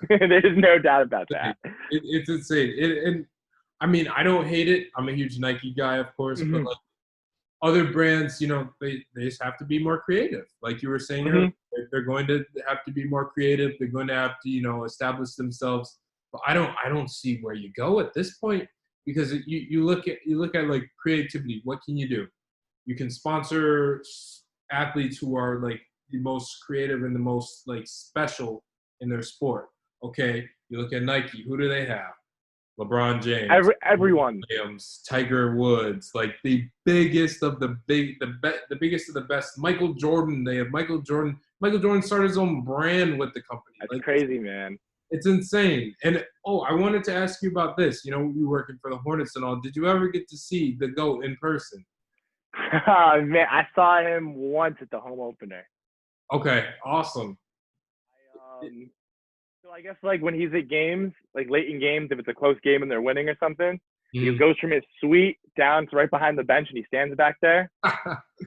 There's no doubt about that. It's insane. And I mean, I don't hate it. I'm a huge Nike guy, of course, but like other brands, they just have to be more creative. Like you were saying earlier, they're going to have to be more creative. They're going to have to, establish themselves. But I don't see where you go at this point. because you look at like creativity. What can you do? You can sponsor athletes who are like the most creative and the most like special in their sport. Okay, you look at Nike. Who do they have? LeBron James, Everyone. Williams, Tiger Woods, like the biggest of the biggest of the best. Michael Jordan. They have Michael Jordan. Michael Jordan started his own brand with the company. That's like, crazy, man. It's insane. And I wanted to ask you about this. You know, you working for the Hornets and all. Did you ever get to see the GOAT in person? Man, I saw him once at the home opener. Okay, awesome. So I guess like when he's at games, like late in games, if it's a close game and they're winning or something, he goes from his suite down to right behind the bench and he stands back there,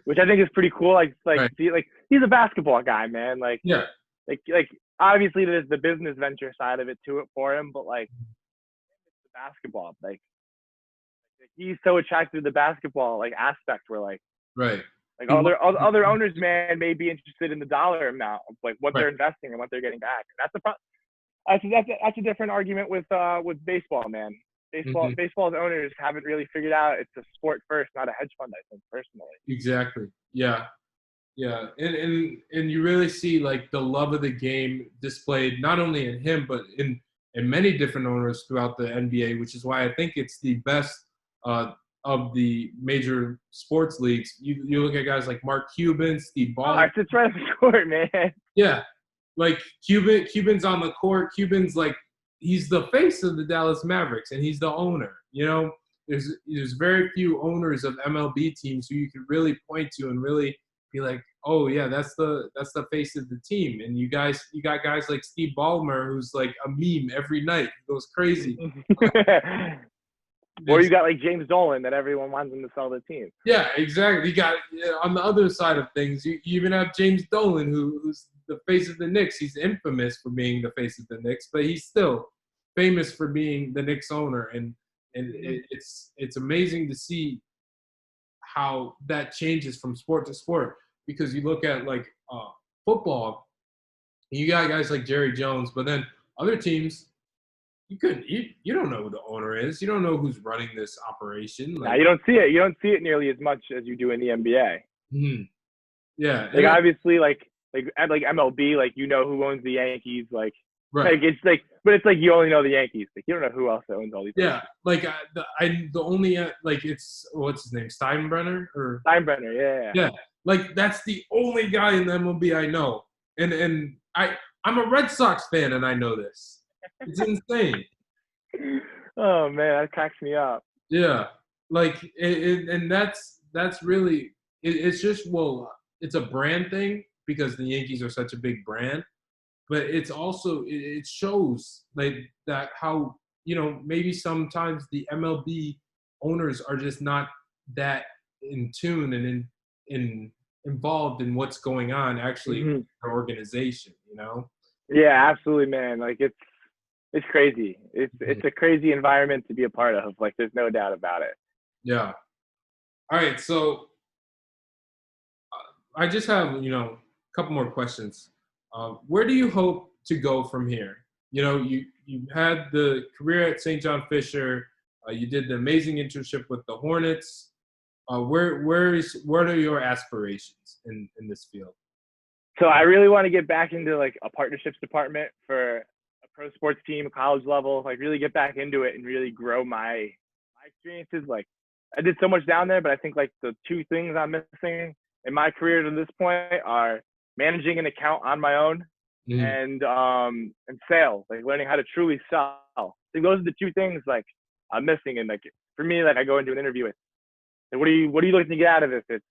which I think is pretty cool. Like right. See, like he's a basketball guy, man. Like yeah, like obviously there's the business venture side of it to it for him, but like it's the basketball, like he's so attracted to the basketball like aspect where like right. Like other owners, man, may be interested in the dollar amount of like what they're investing and what they're getting back. That's a different argument with baseball, man. Baseball's owners haven't really figured out it's a sport first, not a hedge fund. I think personally. Exactly. Yeah. Yeah. And you really see like the love of the game displayed not only in him but in many different owners throughout the NBA, which is why I think it's the best of the major sports leagues. You look at guys like Mark Cuban, Steve Ballmer. Oh, it's right on the court, man. Yeah. Like Cuban's on the court. Cuban's like he's the face of the Dallas Mavericks and he's the owner. You know, there's very few owners of MLB teams who you could really point to and really be like, oh yeah, that's the face of the team. And you got guys like Steve Ballmer who's like a meme every night. He goes crazy. Or you got like James Dolan that everyone wants him to sell the team. Yeah, exactly. You got on the other side of things, you even have James Dolan who's the face of the Knicks. He's infamous for being the face of the Knicks, but he's still famous for being the Knicks owner. And it's amazing to see how that changes from sport to sport, because you look at like football, you got guys like Jerry Jones, but then other teams, you don't know who the owner is. You don't know who's running this operation. Like, you don't see it. You don't see it nearly as much as you do in the NBA. Mm-hmm. Yeah. Like obviously, like MLB, like you know who owns the Yankees. Like, right. Like it's like, but it's like you only know the Yankees. Like you don't know who else owns all these. Yeah. Like the only like it's what's his name, Steinbrenner. Yeah. Yeah. Like that's the only guy in the MLB I know, and I'm a Red Sox fan and I know this. It's insane. Oh man, that cracks me up. Yeah, like and that's really it's just it's a brand thing because the Yankees are such a big brand, but it's also it shows like that how maybe sometimes the MLB owners are just not that in tune and involved in what's going on actually in their organization. Yeah, absolutely, man. Like it's crazy. It's a crazy environment to be a part of. Like, there's no doubt about it. Yeah. All right. So I just have, a couple more questions. Where do you hope to go from here? You had the career at St. John Fisher. You did the amazing internship with the Hornets. What are your aspirations in this field? So I really want to get back into like a partnerships department for a pro sports team, college level, like really get back into it and really grow my experiences. Like I did so much down there, but I think like the two things I'm missing in my career to this point are managing an account on my own and sales, like learning how to truly sell. I think those are the two things like I'm missing. And like for me, like I go into an interview with, like, what are you looking to get out of this? It's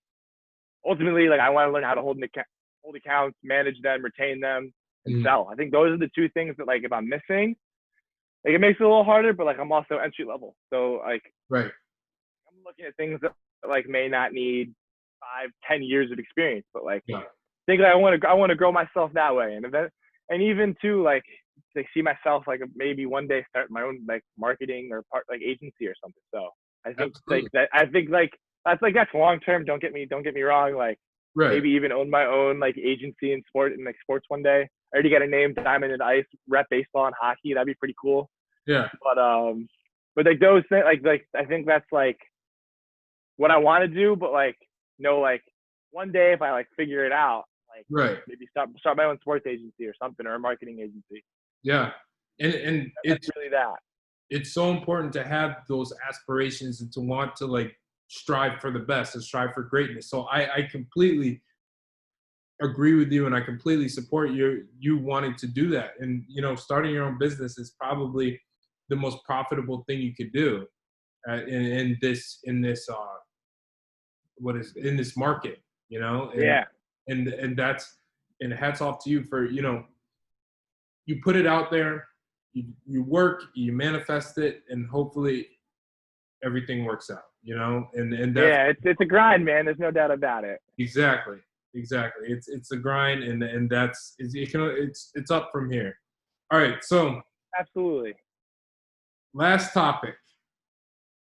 ultimately like I want to learn how to hold accounts, manage them, retain them, and sell. I think those are the two things that like if I'm missing, like it makes it a little harder, but like I'm also entry level. So like right. I'm looking at things that like may not need 5-10 years of experience, but like I think I want to grow myself that way. And even to like see myself like maybe one day start my own like marketing or like agency or something. So I think that's long term. Don't get me wrong. Like maybe even own my own like agency in sports one day. I already got a name, Diamond and Ice, rep baseball and hockey. That'd be pretty cool. Yeah. But But like those things, like I think that's like what I want to do. But like, like one day if I like figure it out, like Right. maybe start my own sports agency or something, or a marketing agency. Yeah. And That's really that. it's so important to have those aspirations and to want to like strive for the best and strive for greatness. So I completely agree with you, and I completely support you wanting to do that. And starting your own business is probably the most profitable thing you could do in this in this market. Yeah. And that's, and hats off to you for you put it out there, you work, you manifest it, and hopefully everything works out. And that's it's a grind, man. There's no doubt about it. exactly. It's a grind, and that's it's up from here. All right, so Absolutely. last topic,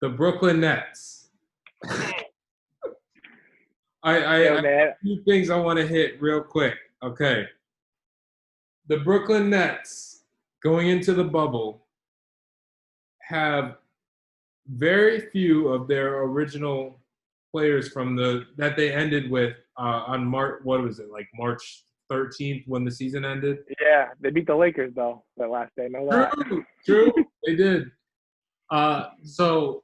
the Brooklyn Nets. I have a few things I want to hit real quick. Okay, the Brooklyn Nets going into the bubble have very few of their original players that they ended with on March. What was it, like March 13th when the season ended? Yeah, they beat the Lakers though that last day. No lie. True, they did. So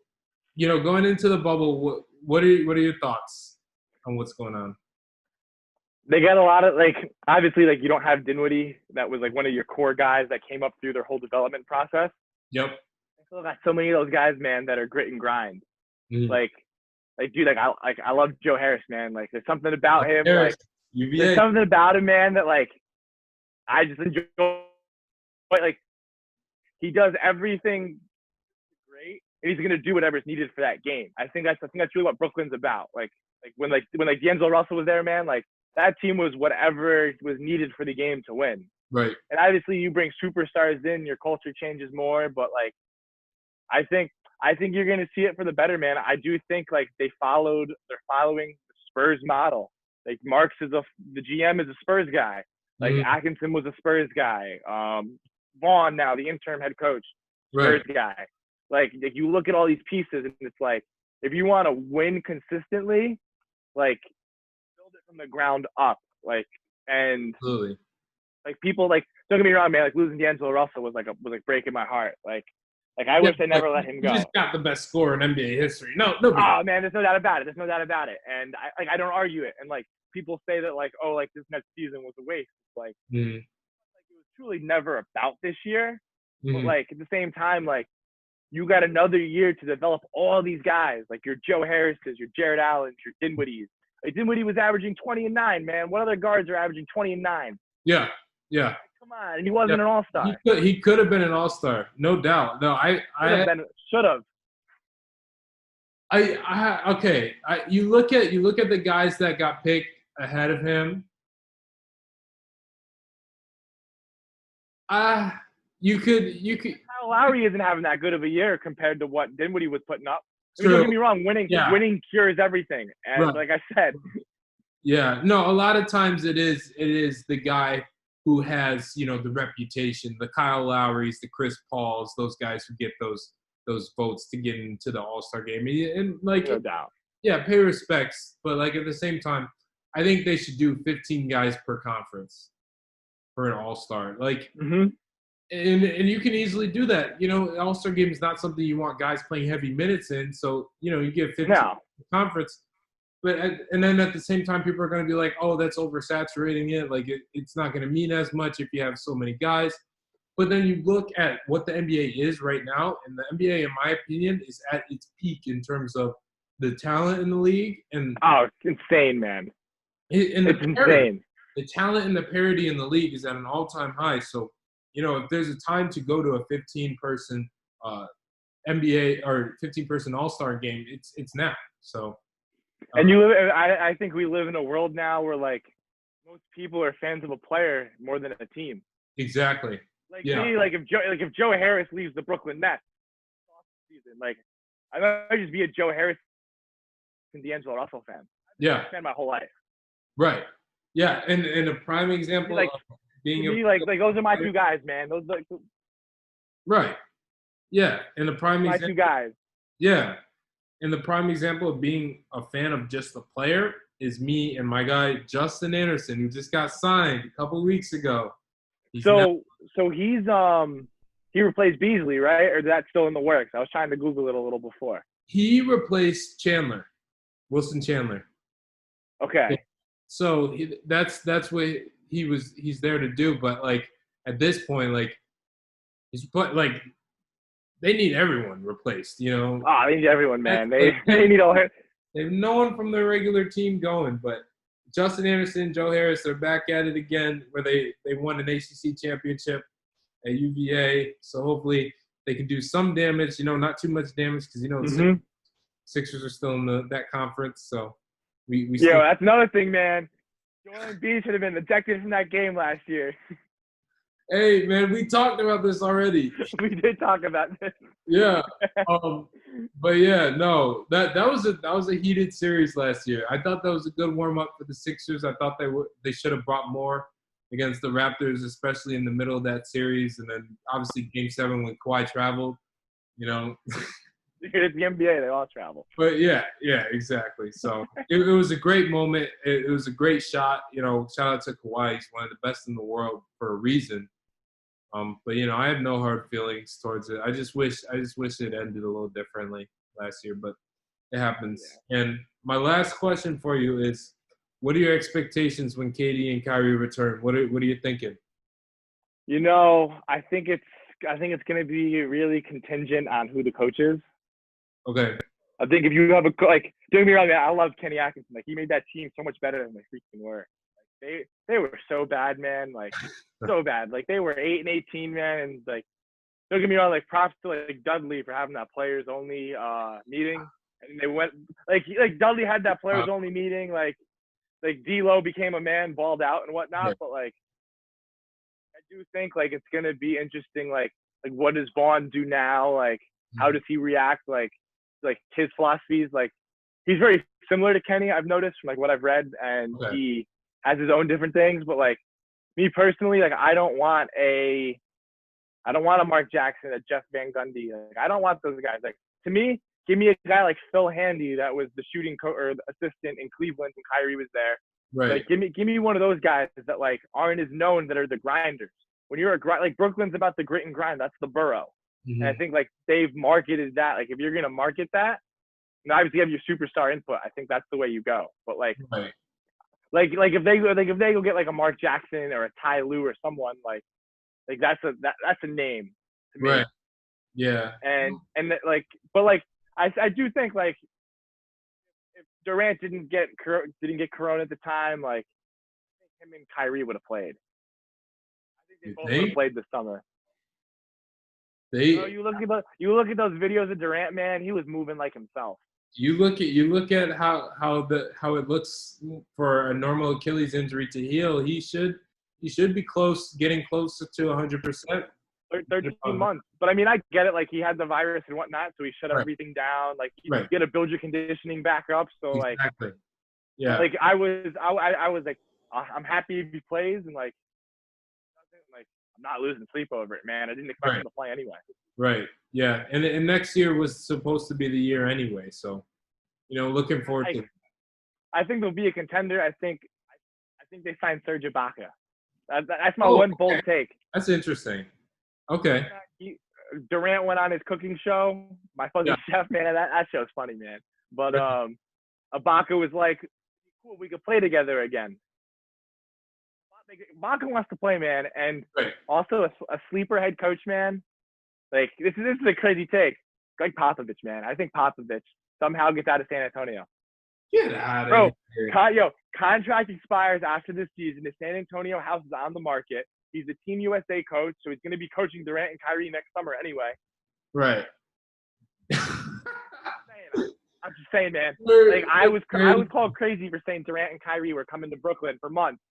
going into the bubble, what are your thoughts on what's going on? They got a lot of obviously you don't have Dinwiddie, that was like one of your core guys that came up through their whole development process. Yep. I still got so many of those guys, man, that are grit and grind. Mm-hmm. Dude, I love Joe Harris, man. Like there's something about him, Harris, there's something about him, man, that I just enjoy. He does everything great, and he's gonna do whatever's needed for that game. I think that's really what Brooklyn's about. When D'Angelo Russell was there, man, that team was whatever was needed for the game to win. Right. And obviously you bring superstars in, your culture changes more, but I think you're going to see it for the better, man. I do think they're following the Spurs model. Marks the GM is a Spurs guy. Atkinson was a Spurs guy. Vaughn now, the interim head coach, Spurs guy. You look at all these pieces and it's if you want to win consistently, build it from the ground up. And absolutely. People don't get me wrong, man. Losing D'Angelo Russell was breaking my heart. I wish they never let him go. He just got the best scorer in NBA history. No. Oh man, there's no doubt about it. And I don't argue it. And people say that this next season was a waste. It was truly never about this year. Mm-hmm. But at the same time, you got another year to develop all these guys, your Joe Harris's, your Jared Allen's, your Dinwiddie's. Dinwiddie was averaging 20 and 9, man. What other guards are averaging 20 and 9? Yeah. Come on, and he wasn't an all-star. He could have been an all-star, no doubt. No, should have. Okay. You look at the guys that got picked ahead of him. You could. Kyle Lowry isn't having that good of a year compared to what Dinwiddie was putting up. True. Don't get me wrong, winning cures everything. And like I said. Yeah. No, a lot of times it is the guy who has, the reputation, the Kyle Lowrys, the Chris Pauls, those guys who get those votes to get into the AllStar game. And no doubt. Yeah, pay respects, but at the same time, I think they should do 15 guys per conference for an all-star. Mm-hmm. And you can easily do that. All-Star game is not something you want guys playing heavy minutes in. So, you get 15 per conference. But and then at the same time, people are going to be like, oh, that's oversaturating it. It's not going to mean as much if you have so many guys. But then you look at what the NBA is right now, and the NBA, in my opinion, is at its peak in terms of the talent in the league. And it's insane, man. It's insane. The talent and the parity in the league is at an all-time high. So, if there's a time to go to a 15-person NBA or 15-person All-Star game, it's now. So. And I think we live in a world now where most people are fans of a player more than a team. Exactly. Me, if Joe Harris leaves the Brooklyn Nets, I might just be a Joe Harris and D'Angelo Russell fan. Yeah. I've been a fan my whole life. Right. Yeah, and a prime example of being those are my two guys, man. Those right. Yeah, and the prime My two example. guys. Yeah, and the prime example of being a fan of just the player is me and my guy Justin Anderson, who just got signed a couple weeks ago. He's now So he replaced Beasley, right? Or that's still in the works? I was trying to Google it a little before. he replaced Chandler, Wilson Chandler. Okay. So that's what he's there to do. But like at this point, like like they need everyone replaced. You know, They need everyone, man. They like, they need all. they have no one from their regular team going. But Justin Anderson, Joe Harris, they're back at it again, where they won an ACC championship at UVA. So hopefully they can do some damage. You know, not too much damage because Mm-hmm. Sixers are still in that conference. So we Yeah, still. that's another thing, man. Joel Embiid should have been ejected from that game last year. Hey man, we talked about this already. We did talk about this. Yeah. But yeah, no, that was a heated series last year. I thought that was a good warm up for the Sixers. I thought they should have brought more against the Raptors, especially in the middle of that series. And then obviously Game 7 when Kawhi traveled, you know. It's the NBA; they all travel. But yeah, exactly. So it was a great moment. It was a great shot. You know, shout out to Kawhi. He's one of the best in the world for a reason. But you know, I have no hard feelings towards it. I just wish it ended a little differently last year, but it happens. Yeah. And my last question for you is, what are your expectations when KD and Kyrie return? What are you thinking? You know, I think it's going to be really contingent on who the coach is. Okay. I think if you have don't get me wrong, man, I love Kenny Atkinson. Like he made that team so much better than they freaking were. Like they were so bad, man. Like so bad. Like they were 8-18, man. And like don't get me wrong, like props to like Dudley for having that players only meeting. And they went like Dudley had that players only meeting. Like D'Lo became a man, balled out and whatnot. But like I do think like it's gonna be interesting. Like what does Vaughn do now? Like how does he react? Like his philosophies, like he's very similar to Kenny, I've noticed from like what I've read, and he has his own different things. But like me personally, like I don't want a Mark Jackson, a Jeff Van Gundy. Like I don't want those guys. Like to me, give me a guy like Phil Handy that was the shooting coach or the assistant in Cleveland when Kyrie was there. Right. Like give me one of those guys that like aren't as known, that are the grinders. When you're like Brooklyn's about the grit and grind, that's the borough. Mm-hmm. And I think like they've marketed that. Like if you're gonna market that, and obviously you have your superstar input, I think that's the way you go. But like if they go get like a Mark Jackson or a Ty Lue or someone like that's a name to me. Right. Yeah. And but like I do think like if Durant didn't get Corona at the time, like I think him and Kyrie would have played. I think they both would have played this summer. You look at those videos of Durant, man. He was moving like himself. You look at how it looks for a normal Achilles injury to heal. He should be getting close to 100%. 13 months, but I mean, I get it. Like he had the virus and whatnot, so he shut everything down. Like you got to build your conditioning back up. So exactly. Yeah. Like I was like, I'm happy if he plays, and like I'm not losing sleep over it, man. I didn't expect him to play anyway. Right. Yeah. And next year was supposed to be the year anyway. So, you know, looking forward to it. I think they'll be a contender. I think they signed Serge Ibaka. That's my one bold take. That's interesting. Okay. Durant went on his cooking show. My fuzzy chef, man. That show's funny, man. But Ibaka was like, cool, we could play together again. Ibaka wants to play, man, and also a sleeper head coach, man. Like this is a crazy take. Greg Popovich, man. I think Popovich somehow gets out of San Antonio. Get out of here. Contract expires after this season. The San Antonio house is on the market. He's the Team USA coach, so he's going to be coaching Durant and Kyrie next summer anyway. Right. I'm just saying, man. Like I was called crazy for saying Durant and Kyrie were coming to Brooklyn for months.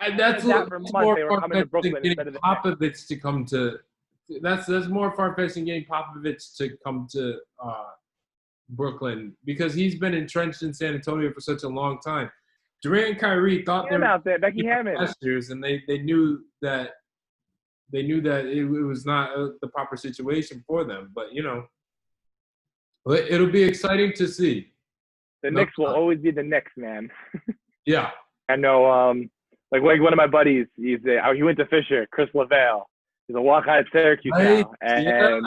And that's more far-fetched than getting Popovich to come to. That's more far-fetched than getting Popovich to come to Brooklyn, because he's been entrenched in San Antonio for such a long time. Durant and Kyrie thought they were out there, Becky Hammond last years, and they knew that they knew that it was not the proper situation for them. But it'll be exciting to see. The No, Knicks will always be the Knicks, man. yeah. I know, like one of my buddies, he went to Fisher, Chris Lavalle. He's a walk-on at Syracuse Right. now, and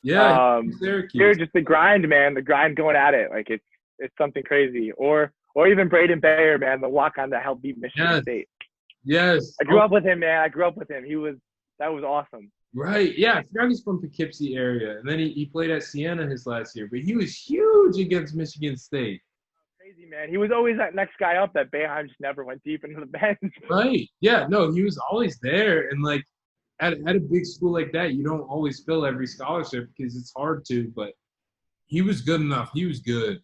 Yeah. you're Syracuse. just the grind, man. The grind going at it, like it's something crazy. Or even Braden Bayer, man, the walk-on that helped beat Michigan State. Yes. I grew up with him, man. That was awesome. Right. Yeah. I forgot he's from Poughkeepsie area, and then he played at Siena his last year, but he was huge against Michigan State. Crazy, man. He was always that next guy up that Boeheim just never went deep into the bench. Right. Yeah. No, he was always there, and like at a big school like that, you don't always fill every scholarship because it's hard to. But he was good enough. He was good.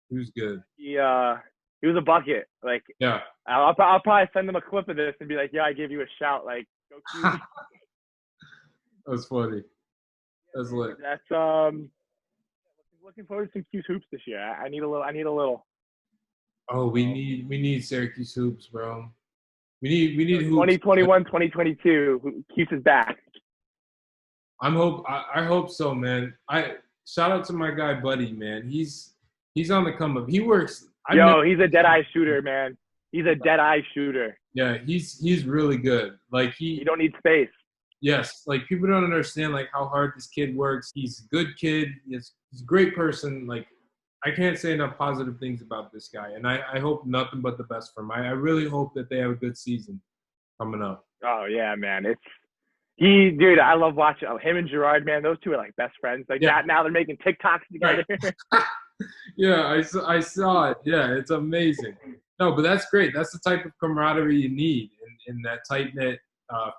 He was good. He was a bucket. Like, yeah. I'll probably send him a clip of this and be like, yeah, I gave you a shout. Like, go Cuse. That was funny. That's lit. That's looking forward to some Cuse hoops this year. I need a little. Oh, we need Syracuse hoops, bro. We need hoops. 2021, 2022. Cuse is back. I hope so, man. Shout out to my guy Buddy, man. He's on the come up. He works. He's a dead-eye shooter, man. He's a dead-eye shooter. Yeah, he's really good. Like you don't need space. Yes, like people don't understand like how hard this kid works. He's a good kid. He's a great person. Like I can't say enough positive things about this guy, and I hope nothing but the best for him. I really hope that they have a good season coming up. Oh yeah, man. Dude, I love watching him and Gerard, man. Those two are like best friends. Like that now they're making TikToks together. Right. Yeah, I saw it. Yeah, it's amazing. No, but that's great. That's the type of camaraderie you need in that tight knit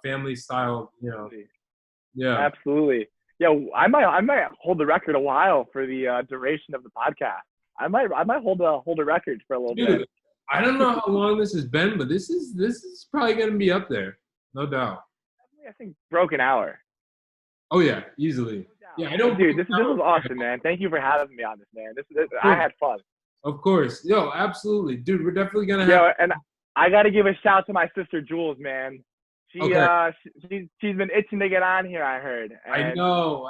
family style. Yeah. Absolutely. Yeah, I might hold the record a while for the duration of the podcast. I might hold a record for a little bit. I don't know how long this has been, but this is probably going to be up there, no doubt. I think broke an hour. Oh yeah, easily. Yeah, I know. Dude, this was awesome, man. Thank you for having me on this, man. I had fun. Of course. Yo, absolutely. Dude, we're definitely going to have... Yo, and I got to give a shout to my sister, Jules, man. She's been itching to get on here, I heard. I know.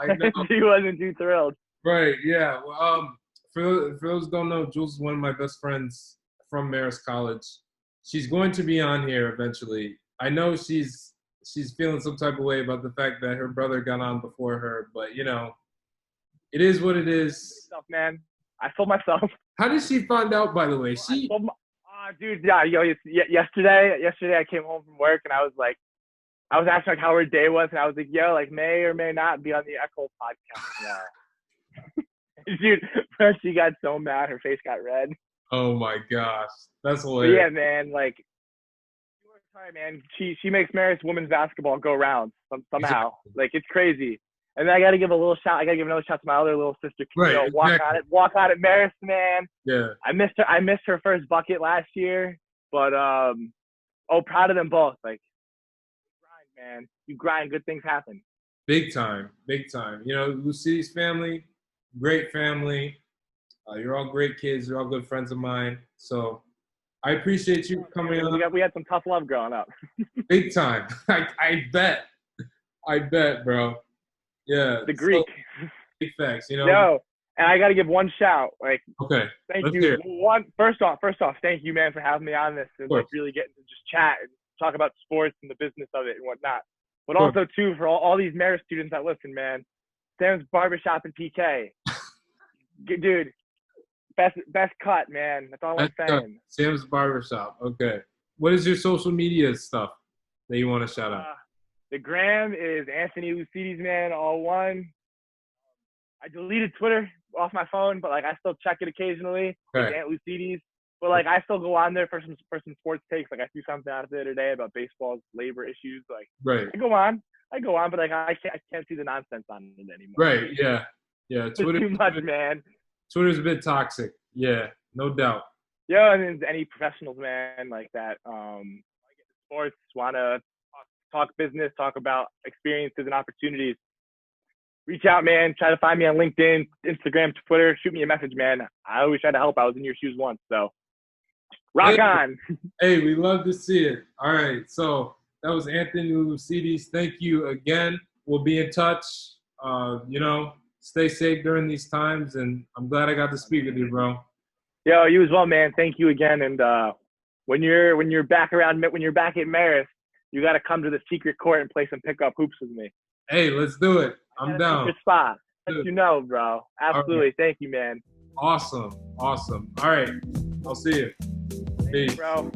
She wasn't too thrilled. Right, yeah. Well, for those who don't know, Jules is one of my best friends from Marist College. She's going to be on here eventually. I know she's feeling some type of way about the fact that her brother got on before her, but it is what it is. Man, I told myself. How did she find out, by the way? Dude, yeah, yesterday I came home from work and I was asking like how her day was, and I was like, yo, like may or may not be on the Echols podcast tomorrow. Dude, first she got so mad, her face got red. Oh my gosh, that's hilarious. Yeah, man, like. Sorry, man. She makes Marist women's basketball go round somehow. Like it's crazy. And then I got to give another shout to my other little sister. Right, walk on it, Marist, man. Yeah. I missed her first bucket last year, but proud of them both. Like, grind, man. You grind, good things happen. Big time. Loussedes family, great family. You're all great kids. You're all good friends of mine. So. I appreciate you coming on. We had some tough love growing up. Big time. I bet, bro. Yeah. The Greek. Big facts, No, and I got to give one shout. Like, okay. Thank you. First off, thank you, man, for having me on this and like really getting to just chat and talk about sports and the business of it and whatnot. But also too for all these Marist students that listen, man. Sam's Barbershop and PK. Dude. Best cut, man. That's all I'm saying. Sam's Barbershop. Okay. What is your social media stuff that you want to shout out? The gram is Anthony Loussedes, man, all one. I deleted Twitter off my phone, but like I still check it occasionally. Okay. Ant Loussedes. But like I still go on there for some sports takes. Like I threw something out the other day about baseball's labor issues. Like right. I go on, but like I can't see the nonsense on it anymore. Right. Yeah. Yeah. Twitter too much, man. Twitter's a bit toxic. Yeah, no doubt. Yeah, and then any professionals, man, like that. Sports, want to talk business, talk about experiences and opportunities. Reach out, man. Try to find me on LinkedIn, Instagram, Twitter. Shoot me a message, man. I always try to help. I was in your shoes once, so rock on. Hey, we love to see it. All right, so That was Anthony Loussedes. Thank you again. We'll be in touch. Stay safe during these times, and I'm glad I got to speak with you, bro. Yo, you as well, man. Thank you again. And when you're back at Marist, you got to come to the secret court and play some pickup hoops with me. Hey, let's do it. I'm down. Secret spot. Let you know, bro. Absolutely. Right. Thank you, man. Awesome. All right. I'll see you. Peace, bro.